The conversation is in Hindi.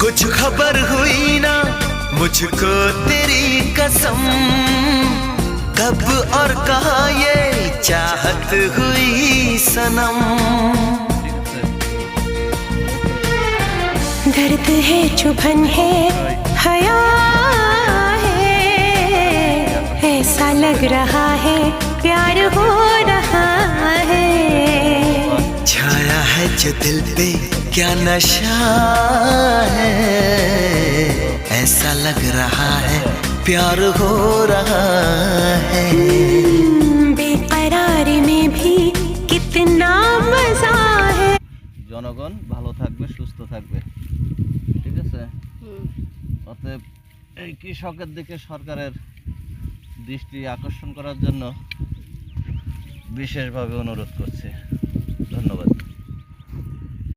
कुछ खबर हुई ना मुझको तेरी कसम, कब और कहाँ ये चाहत हुई सनम। दर्द है चुभन है हया है, ऐसा लग रहा है प्यार हो रहा है। छाया है जो दिल पे क्या नशा है, ऐसा लग रहा है प्यार हो रहा है। बेकरारी में भी कितना मजा है। জনগণ ভালো থাকবে, সুস্থ থাকবে, ঠিক আছে। অতএব এই কৃষকের দিকে সরকারের দৃষ্টি আকর্ষণ করার জন্য বিশেষভাবে অনুরোধ করছি। ধন্যবাদ।